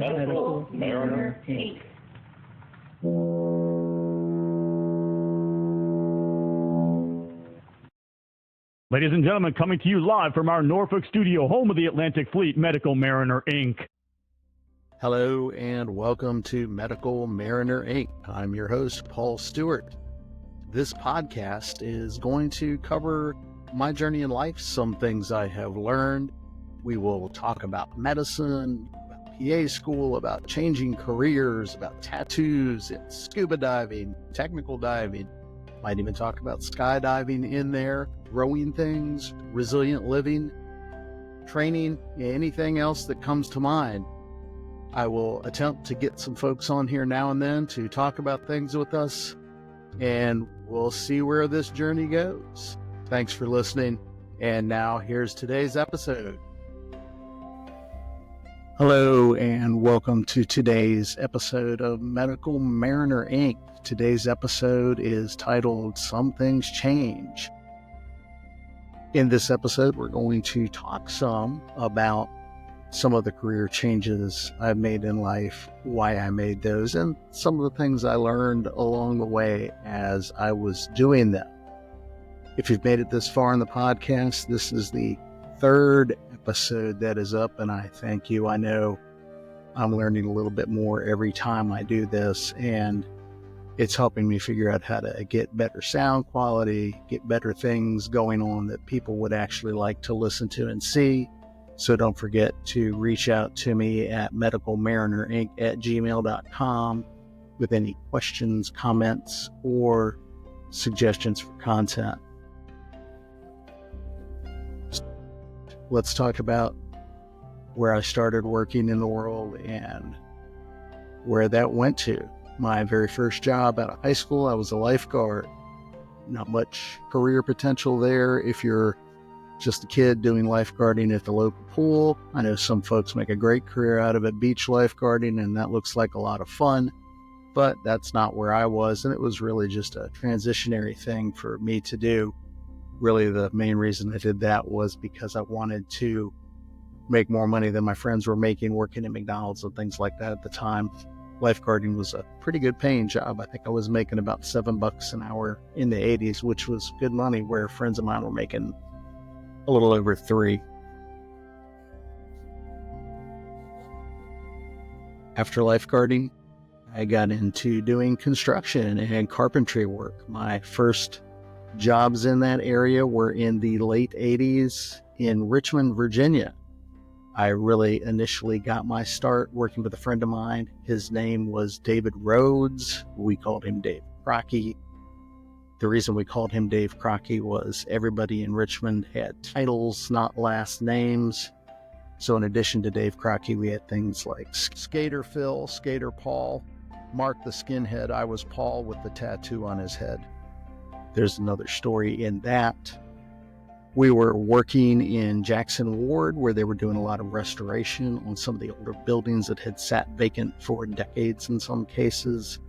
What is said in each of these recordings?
Medical Mariner Inc. Ladies and gentlemen, coming to you live from our Norfolk studio, home of the Atlantic Fleet, Medical Mariner Inc. Hello and welcome to Medical Mariner Inc. I'm your host, Paul Stewart. This podcast is going to cover my journey in life, some things I have learned. We will talk about medicine, about PA school, about changing careers, about tattoos and scuba diving, technical diving. Might even talk about skydiving in there, growing things, resilient living, training, anything else that comes to mind. I will attempt to get some folks on here now and then to talk about things with us, and we'll see where this journey goes. Thanks for listening, and now here's today's episode. Hello, and welcome to today's episode of Medical Mariner Inc. Today's episode is titled Some Things Change. In this episode, we're going to talk some about some of the career changes I've made in life, why I made those, and some of the things I learned along the way as I was doing them. If you've made it this far in the podcast, this is the third episode that is up, and I thank you. I know I'm learning a little bit more every time I do this, and it's helping me figure out how to get better sound quality, get better things going on that people would actually like to listen to and see. So don't forget to reach out to me at medicalmarinerinc@gmail.com with any questions, comments, or suggestions for content. Let's talk about where I started working in the world and where that went to. My very first job out of high school, I was a lifeguard. Not much career potential there if you're just a kid doing lifeguarding at the local pool. I know some folks make a great career out of it, beach lifeguarding, and that looks like a lot of fun, but that's not where I was, and it was really just a transitionary thing for me to do. Really, the main reason I did that was because I wanted to make more money than my friends were making working at McDonald's and things like that at the time. Lifeguarding was a pretty good paying job. I think I was making about $7 an hour in the 80s, which was good money, where friends of mine were making a little over $3. After lifeguarding, I got into doing construction and carpentry work. My first jobs in that area were in the late 80s in Richmond, Virginia. I really initially got my start working with a friend of mine. His name was David Rhodes. We called him Dave Crockey. The reason we called him Dave Crockey was everybody in Richmond had titles, not last names. So in addition to Dave Crockey, we had things like Skater Phil, Skater Paul, Mark the Skinhead. I was Paul with the tattoo on his head. There's another story in that. We were working in Jackson Ward, where they were doing a lot of restoration on some of the older buildings that had sat vacant for decades in some cases.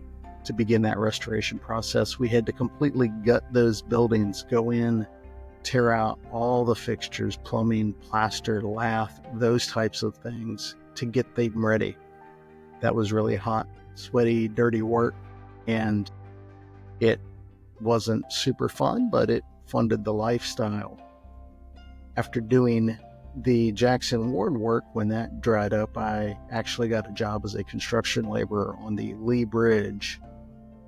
To begin that restoration process, we had to completely gut those buildings, go in, tear out all the fixtures, plumbing, plaster, lath, those types of things to get them ready. That was really hot, sweaty, dirty work, and it wasn't super fun, but it funded the lifestyle. After doing the Jackson Ward work, when that dried up, I actually got a job as a construction laborer on the Lee Bridge,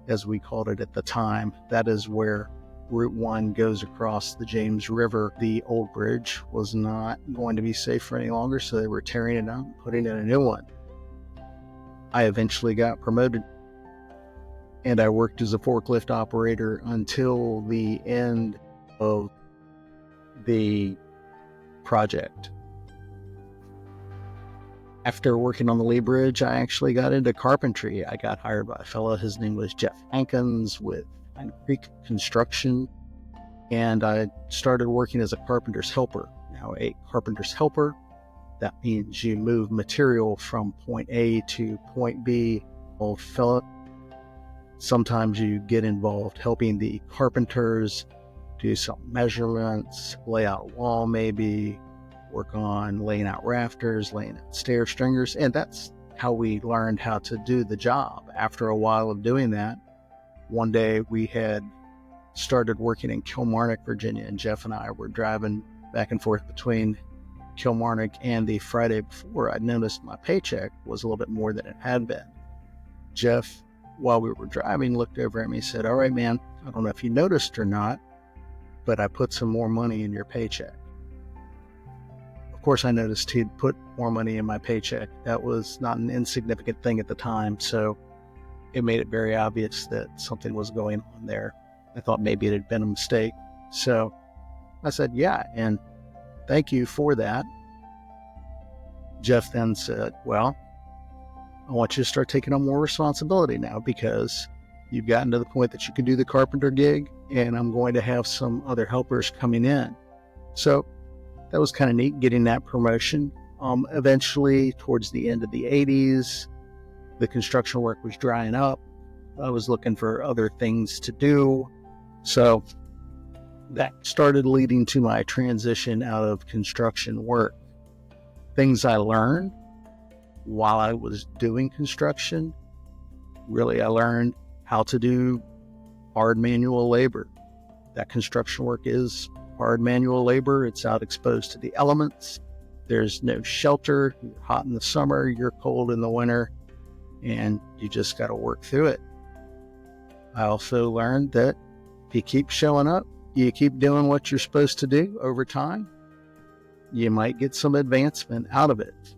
as we called it at the time. That is where Route 1 goes across the James River. The old bridge was not going to be safe for any longer, so they were tearing it out and putting in a new one. I eventually got promoted, and I worked as a forklift operator until the end of the project. After working on the Lee Bridge, I actually got into carpentry. I got hired by a fellow, his name was Jeff Hankins with Pine Creek Construction, and I started working as a carpenter's helper. Now, a carpenter's helper, that means you move material from point A to point B. Old fella. Sometimes you get involved helping the carpenters do some measurements, lay out a wall maybe, work on laying out rafters, laying out stair stringers, and that's how we learned how to do the job. After a while of doing that, one day we had started working in Kilmarnock, Virginia, and Jeff and I were driving back and forth between Kilmarnock, and the Friday before, I noticed my paycheck was a little bit more than it had been. Jeff, while we were driving, looked over at me and said, "All right, man, I don't know if you noticed or not, but I put some more money in your paycheck." Of course, I noticed he'd put more money in my paycheck. That was not an insignificant thing at the time, so it made it very obvious that something was going on there. I thought maybe it had been a mistake. So I said, "Yeah, and thank you for that." Jeff then said, "Well, I want you to start taking on more responsibility now, because you've gotten to the point that you can do the carpenter gig, and I'm going to have some other helpers coming in." So that was kind of neat, getting that promotion. Eventually, towards the end of the 80s, the construction work was drying up. I was looking for other things to do. So that started leading to my transition out of construction work. Things I learned while I was doing construction, really I learned how to do hard manual labor. That construction work is hard manual labor. It's out exposed to the elements. There's no shelter. You're hot in the summer, you're cold in the winter, and you just got to work through it. I also learned that if you keep showing up, you keep doing what you're supposed to do over time, you might get some advancement out of it.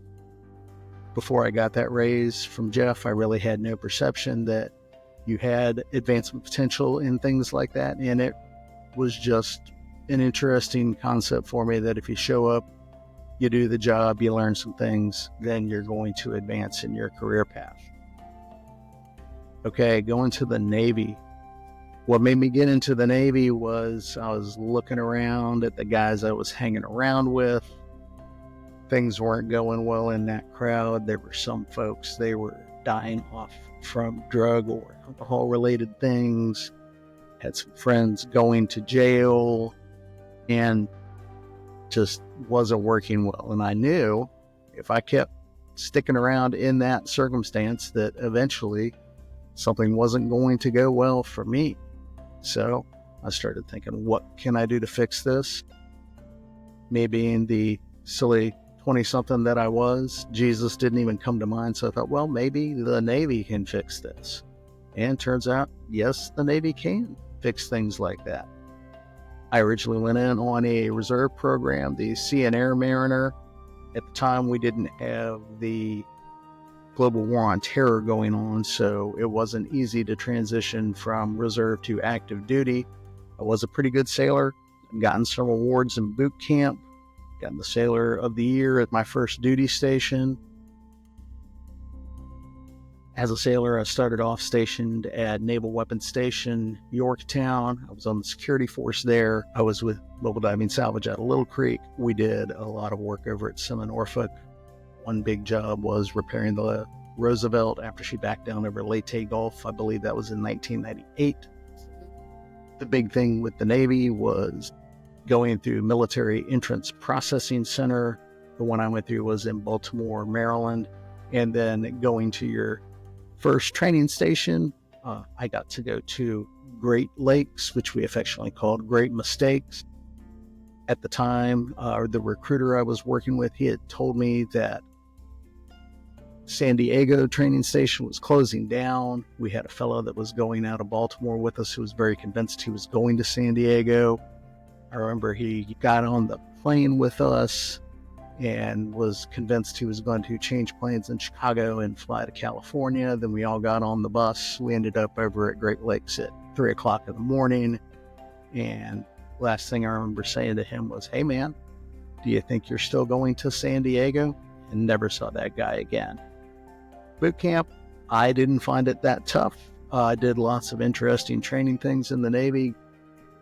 Before I got that raise from Jeff, I really had no perception that you had advancement potential in things like that. And it was just an interesting concept for me that if you show up, you do the job, you learn some things, then you're going to advance in your career path. Okay, going to the Navy. What made me get into the Navy was I was looking around at the guys I was hanging around with. Things weren't going well in that crowd. There were some folks, they were dying off from drug or alcohol-related things. Had some friends going to jail, and just wasn't working well. And I knew if I kept sticking around in that circumstance that eventually something wasn't going to go well for me. So I started thinking, what can I do to fix this? Me being the silly 20-something that I was, Jesus didn't even come to mind. So I thought, well, maybe the Navy can fix this. And turns out, yes, the Navy can fix things like that. I originally went in on a reserve program, the Sea and Air Mariner. At the time, we didn't have the global war on terror going on, so it wasn't easy to transition from reserve to active duty. I was a pretty good sailor. I've gotten some awards in boot camp. Gotten the Sailor of the Year at my first duty station. As a sailor, I started off stationed at Naval Weapons Station, Yorktown. I was on the security force there. I was with Mobile Diving Salvage out of Little Creek. We did a lot of work over at SIMA, Norfolk. One big job was repairing the Roosevelt after she backed down over Leyte Gulf. I believe that was in 1998. The big thing with the Navy was going through Military Entrance Processing Center. The one I went through was in Baltimore, Maryland. And then going to your first training station, I got to go to Great Lakes, which we affectionately called Great Mistakes. At the time, the recruiter I was working with, he had told me that San Diego training station was closing down. We had a fellow that was going out of Baltimore with us who was very convinced he was going to San Diego. I remember he got on the plane with us and was convinced he was going to change planes in Chicago and fly to California. Then we all got on the bus. We ended up over at Great Lakes at 3 o'clock in the morning. And last thing I remember saying to him was, "Hey man, do you think you're still going to San Diego?" And never saw that guy again. Boot camp, I didn't find it that tough. I did lots of interesting training things in the Navy.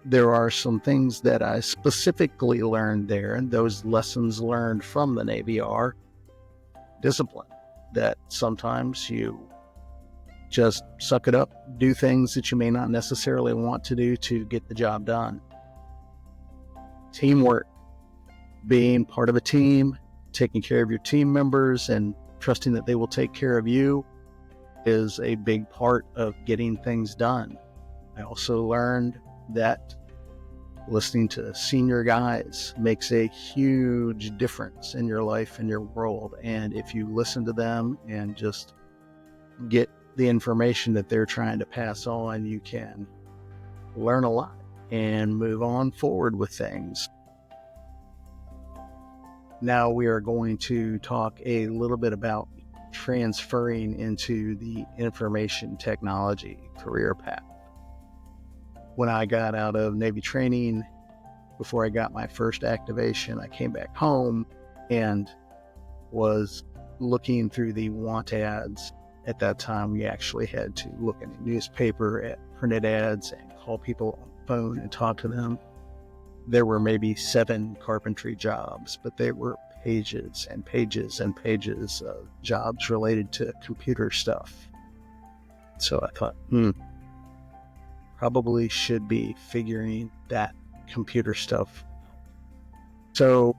There are some things that I specifically learned there, and those lessons learned from the Navy are discipline, that sometimes you just suck it up, do things that you may not necessarily want to do to get the job done. Teamwork, being part of a team, taking care of your team members, and trusting that they will take care of you is a big part of getting things done. I also learned that listening to senior guys makes a huge difference in your life and your world. And if you listen to them and just get the information that they're trying to pass on, you can learn a lot and move on forward with things. Now we are going to talk a little bit about transferring into the information technology career path. When I got out of Navy training, before I got my first activation, I came back home and was looking through the want ads. At that time, we actually had to look in the newspaper at printed ads and call people on the phone and talk to them. There were maybe 7 carpentry jobs, but they were pages and pages and pages of jobs related to computer stuff. So I thought, probably should be figuring that computer stuff. So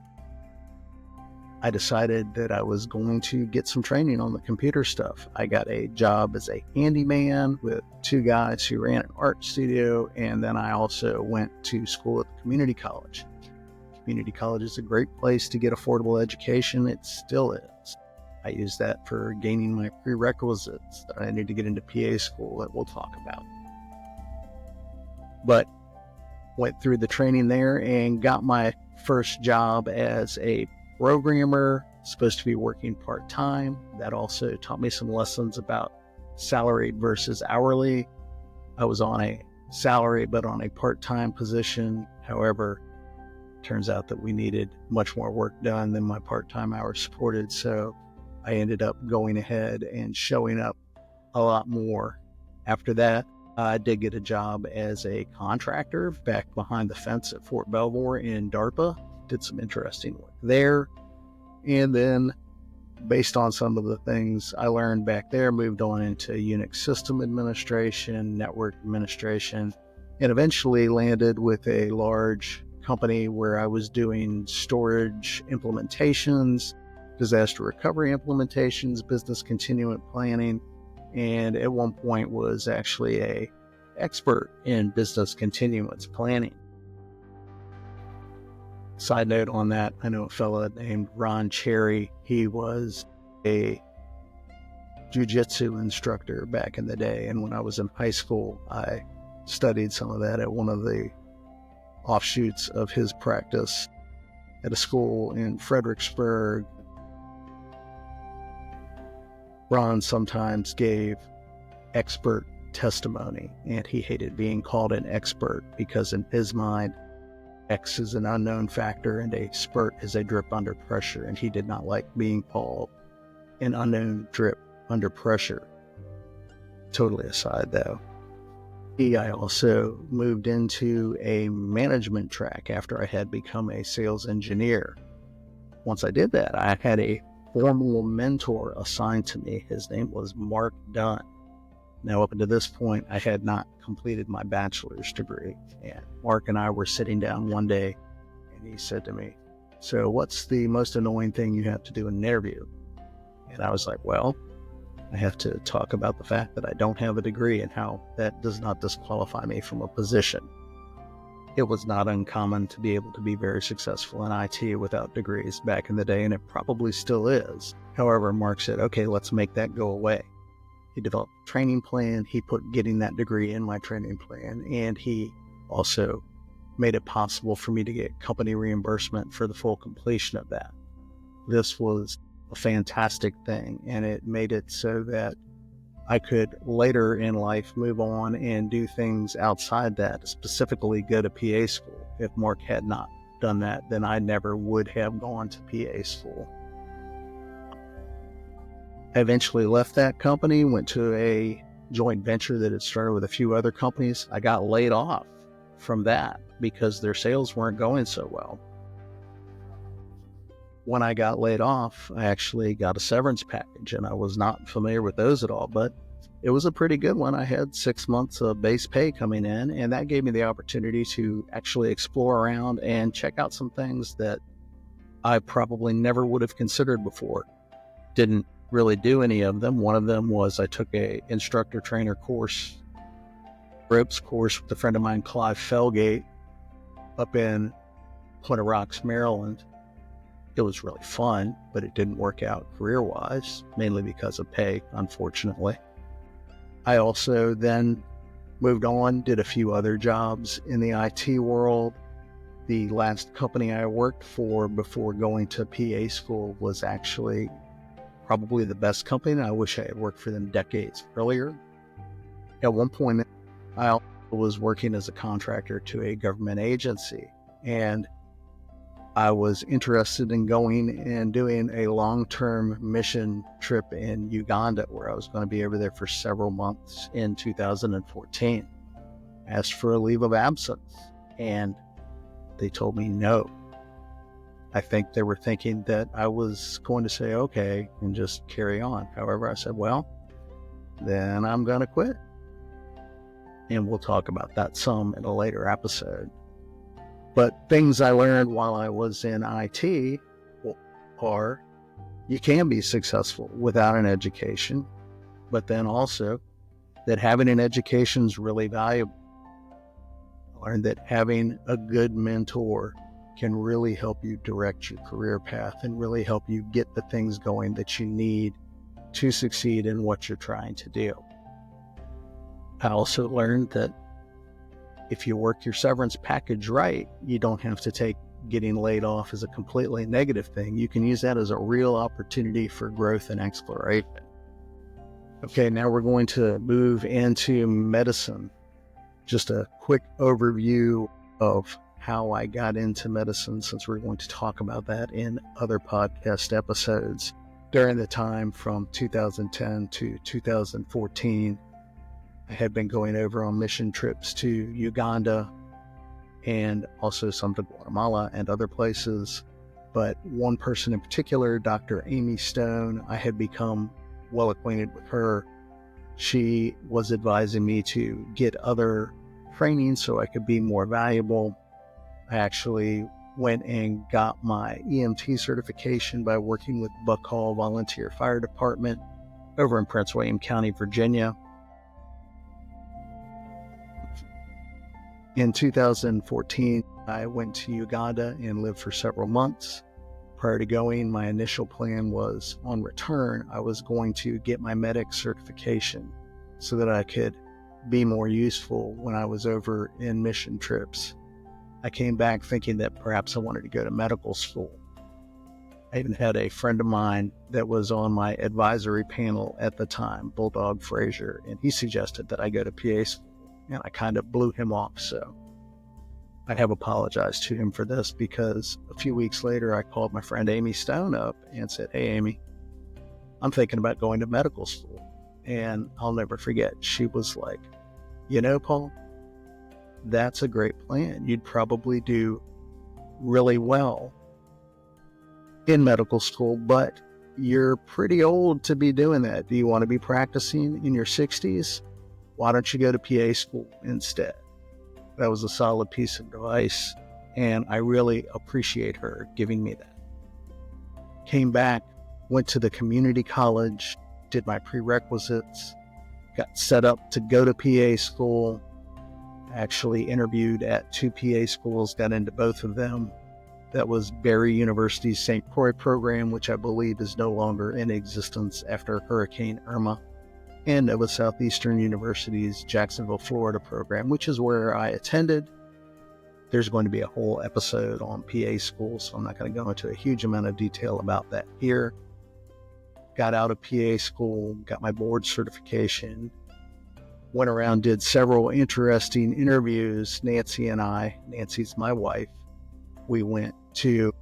I decided that I was going to get some training on the computer stuff. I got a job as a handyman with 2 guys who ran an art studio, and then I also went to school at the community college. Community college is a great place to get affordable education. It still is. I used that for gaining my prerequisites that I need to get into PA school that we'll talk about. But went through the training there and got my first job as a programmer, supposed to be working part-time. That also taught me some lessons about salaried versus hourly. I was on a salary, but on a part-time position. However, turns out that we needed much more work done than my part-time hours supported. So I ended up going ahead and showing up a lot more. After that, I did get a job as a contractor back behind the fence at Fort Belvoir in DARPA. Did some interesting work there. And then, based on some of the things I learned back there, moved on into Unix system administration, network administration, and eventually landed with a large company where I was doing storage implementations, disaster recovery implementations, business continuant planning, and at one point was actually an expert in business continuance planning. Side note on that, I know a fella named Ron Cherry. He was a jiu-jitsu instructor back in the day, and when I was in high school, I studied some of that at one of the offshoots of his practice at a school in Fredericksburg. Ron sometimes gave expert testimony, and he hated being called an expert because in his mind, X is an unknown factor and a spurt is a drip under pressure, and he did not like being called an unknown drip under pressure. Totally aside though. I also moved into a management track after I had become a sales engineer. Once I did that, I had a formal mentor assigned to me. His name was Mark Dunn. Now, up until this point, I had not completed my bachelor's degree. And Mark and I were sitting down one day, and he said to me, "So what's the most annoying thing you have to do in an interview?" And I was like, "Well, I have to talk about the fact that I don't have a degree and how that does not disqualify me from a position." It was not uncommon to be able to be very successful in IT without degrees back in the day, and it probably still is. However, Mark said, "Okay, let's make that go away." He developed a training plan. He put getting that degree in my training plan, and he also made it possible for me to get company reimbursement for the full completion of that. This was a fantastic thing, and it made it so that I could later in life move on and do things outside that, specifically go to PA school. If Mark had not done that, then I never would have gone to PA school. I eventually left that company, went to a joint venture that had started with a few other companies. I got laid off from that because their sales weren't going so well. When I got laid off, I actually got a severance package, and I was not familiar with those at all, but it was a pretty good one. I had 6 months of base pay coming in, and that gave me the opportunity to actually explore around and check out some things that I probably never would have considered before. Didn't really do any of them. One of them was I took a instructor trainer course, ropes course with a friend of mine, Clive Felgate, up in Point of Rocks, Maryland. It was really fun, but it didn't work out career-wise, mainly because of pay, unfortunately. I also then moved on, did a few other jobs in the IT world. The last company I worked for before going to PA school was actually probably the best company, and I wish I had worked for them decades earlier. At one point, I also was working as a contractor to a government agency, and I was interested in going and doing a long-term mission trip in Uganda, where I was going to be over there for several months in 2014. I asked for a leave of absence, and they told me no. I think they were thinking that I was going to say okay and just carry on. However, I said, well, then I'm going to quit. And we'll talk about that some in a later episode. But things I learned while I was in IT are you can be successful without an education, but then also that having an education is really valuable. I learned that having a good mentor can really help you direct your career path and really help you get the things going that you need to succeed in what you're trying to do. I also learned that if you work your severance package right, you don't have to take getting laid off as a completely negative thing. You can use that as a real opportunity for growth and exploration. Okay, now we're going to move into medicine. Just a quick overview of how I got into medicine, since we're going to talk about that in other podcast episodes. During the time from 2010 to 2014, I had been going over on mission trips to Uganda and also some to Guatemala and other places. But one person in particular, Dr. Amy Stone, I had become well acquainted with her. She was advising me to get other training so I could be more valuable. I actually went and got my EMT certification by working with Buck Hall Volunteer Fire Department over in Prince William County, Virginia. In 2014, I went to Uganda and lived for several months. Prior to going, my initial plan was on return, I was going to get my medic certification so that I could be more useful when I was over in mission trips. I came back thinking that perhaps I wanted to go to medical school. I even had a friend of mine that was on my advisory panel at the time, Bulldog Frazier, and he suggested that I go to PA school. And I kind of blew him off, so I have apologized to him for this, because a few weeks later I called my friend Amy Stone up and said, hey Amy, I'm thinking about going to medical school. And I'll never forget, she was like, you know, Paul, that's a great plan. You'd probably do really well in medical school, but you're pretty old to be doing that. Do you want to be practicing in your 60s? Why don't you go to PA school instead? That was a solid piece of advice, and I really appreciate her giving me that. Came back, went to the community college, did my prerequisites, got set up to go to PA school, actually interviewed at 2 PA schools, got into both of them. That was Barry University's St. Croix program, which I believe is no longer in existence after Hurricane Irma. And it was Southeastern University's Jacksonville, Florida program, which is where I attended. There's going to be a whole episode on PA school, so I'm not going to go into a huge amount of detail about that here. Got out of PA school, got my board certification, went around, did several interesting interviews. Nancy and I, Nancy's my wife, we went to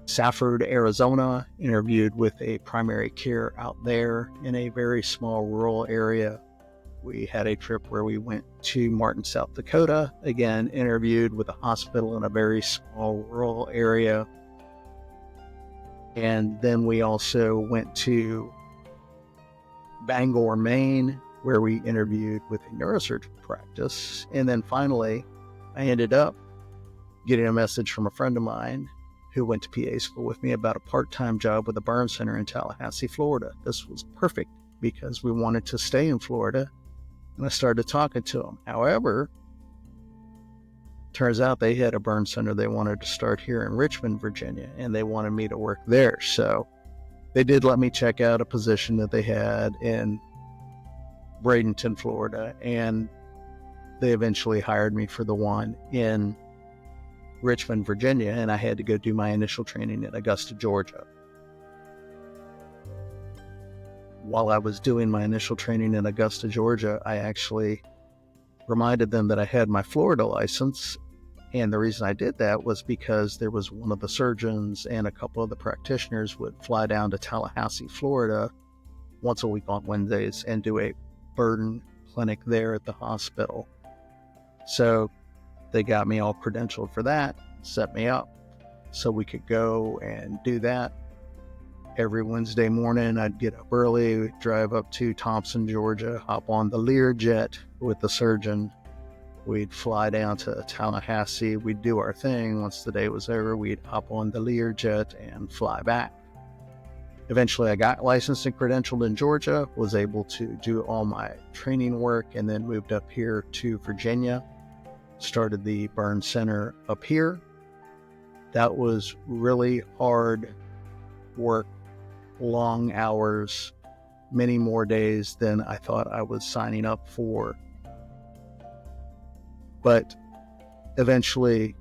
Safford, Arizona, interviewed with a primary care out there in a very small rural area. We had a trip where we went to Martin, South Dakota, again, interviewed with a hospital in a very small rural area. And then we also went to Bangor, Maine, where we interviewed with a neurosurgery practice. And then finally, I ended up getting a message from a friend of mine who went to PA school with me about a part-time job with a burn center in Tallahassee, Florida. This was perfect because we wanted to stay in Florida, and I started talking to him. However, turns out they had a burn center they wanted to start here in Richmond, Virginia, and they wanted me to work there. So they did let me check out a position that they had in Bradenton, Florida, and they eventually hired me for the one in Richmond, Virginia, and I had to go do my initial training in Augusta, Georgia. While I was doing my initial training in Augusta, Georgia, I actually reminded them that I had my Florida license. And the reason I did that was because there was one of the surgeons and a couple of the practitioners would fly down to Tallahassee, Florida once a week on Wednesdays and do a burn clinic there at the hospital. So they got me all credentialed for that, set me up so we could go and do that. Every Wednesday morning, I'd get up early, drive up to Thompson, Georgia, hop on the Learjet with the surgeon. We'd fly down to Tallahassee. We'd do our thing. Once the day was over, we'd hop on the Learjet and fly back. Eventually, I got licensed and credentialed in Georgia, was able to do all my training work, and then moved up here to Virginia. Started the burn center up here. That was really hard work, long hours, many more days than I thought I was signing up for. But eventually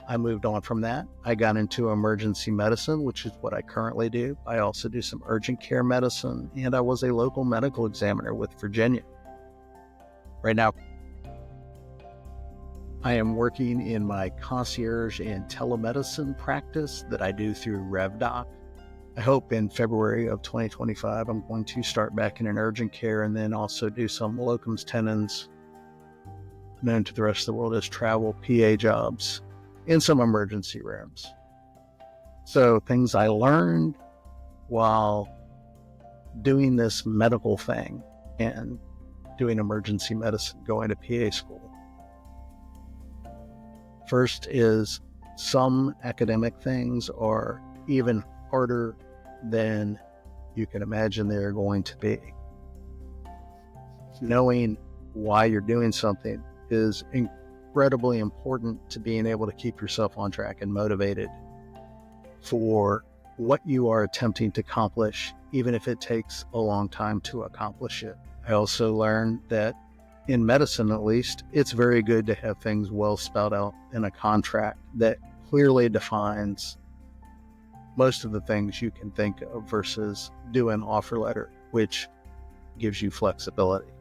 I moved on from that. I got into emergency medicine, which is what I currently do. I also do some urgent care medicine, and I was a local medical examiner with Virginia. Right now, I am working in my concierge and telemedicine practice that I do through RevDoc. I hope in February of 2025, I'm going to start back in an urgent care and then also do some locums tenens, known to the rest of the world as travel PA jobs, in some emergency rooms. So things I learned while doing this medical thing and doing emergency medicine, going to PA school. First is some academic things are even harder than you can imagine they're going to be. Knowing why you're doing something is incredibly important to being able to keep yourself on track and motivated for what you are attempting to accomplish, even if it takes a long time to accomplish it. I also learned that in medicine, at least, it's very good to have things well spelled out in a contract that clearly defines most of the things you can think of versus do an offer letter, which gives you flexibility.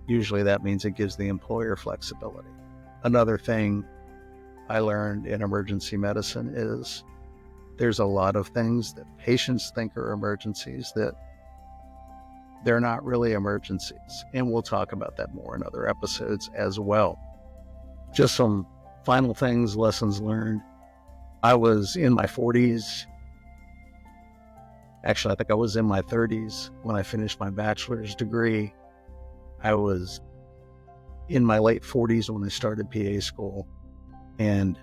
Usually that means it gives the employer flexibility. Another thing I learned in emergency medicine is there's a lot of things that patients think are emergencies that they're not really emergencies. And we'll talk about that more in other episodes as well. Just some final things, lessons learned. I was in my 40s. Actually, I think I was in my 30s when I finished my bachelor's degree. I was in my late 40s when I started PA school, and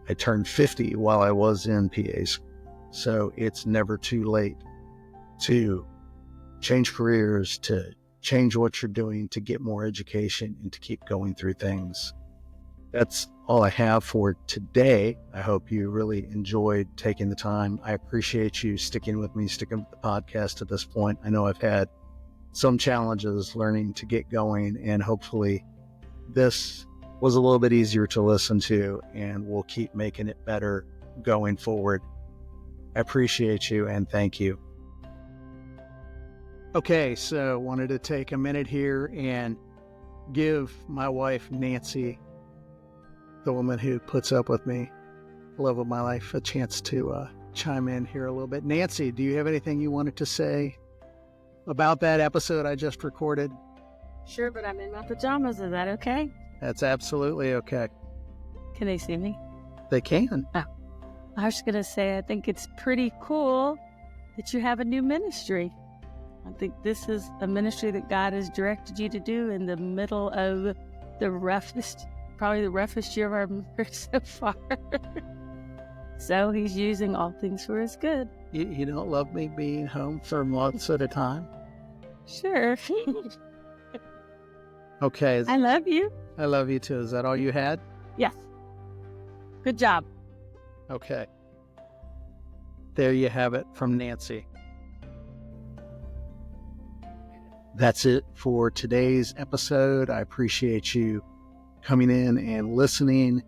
I turned 50 while I was in PA school. So it's never too late to change careers, to change what you're doing, to get more education, and to keep going through things. That's all I have for today. I hope you really enjoyed taking the time. I appreciate you sticking with me, sticking with the podcast to this point. I know I've had some challenges learning to get going, and hopefully this was a little bit easier to listen to, and we'll keep making it better going forward. I appreciate you, and thank you. Okay, so wanted to take a minute here and give my wife, Nancy, the woman who puts up with me, love of my life, a chance to chime in here a little bit. Nancy, do you have anything you wanted to say about that episode I just recorded? Sure, but I'm in my pajamas. Is that okay? That's absolutely okay. Can they see me? They can. Oh, I was going to say, I think it's pretty cool that you have a new ministry. I think this is a ministry that God has directed you to do in the middle of the roughest, probably the roughest year of our marriage so far. So he's using all things for his good. You don't love me being home for months at a time? Sure. Okay. I love you. I love you too. Is that all you had? Yes. Good job. Okay. There you have it from Nancy. That's it for today's episode. I appreciate you coming in and listening.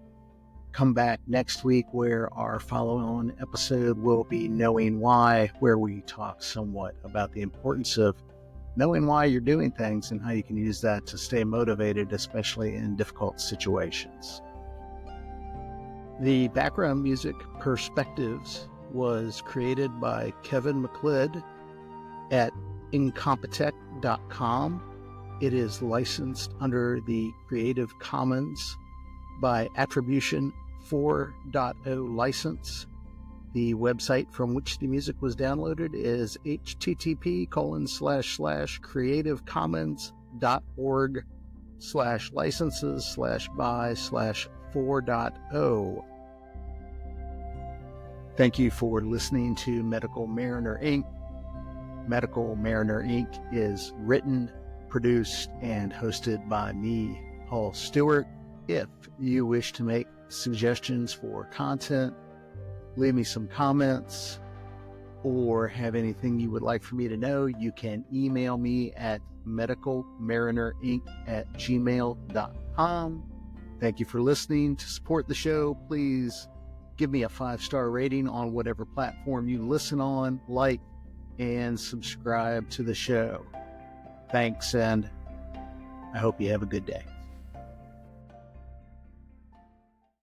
Come back next week where our follow-on episode will be Knowing Why, where we talk somewhat about the importance of knowing why you're doing things and how you can use that to stay motivated, especially in difficult situations. The background music Perspectives was created by Kevin McLeod at incompetech.com. It is licensed under the Creative Commons by Attribution 4.0 license. The website from which the music was downloaded is http://creativecommons.org/licenses/by/4.0. Thank you for listening to Medical Mariner Inc. Medical Mariner Inc. is written, produced, and hosted by me, Paul Stewart. If you wish to make suggestions for content, leave me some comments, or have anything you would like for me to know, you can email me at medicalmarinerinc@gmail.com. Thank you for listening. To support the show, please give me a 5-star rating on whatever platform you listen on, like, and subscribe to the show. Thanks, and I hope you have a good day.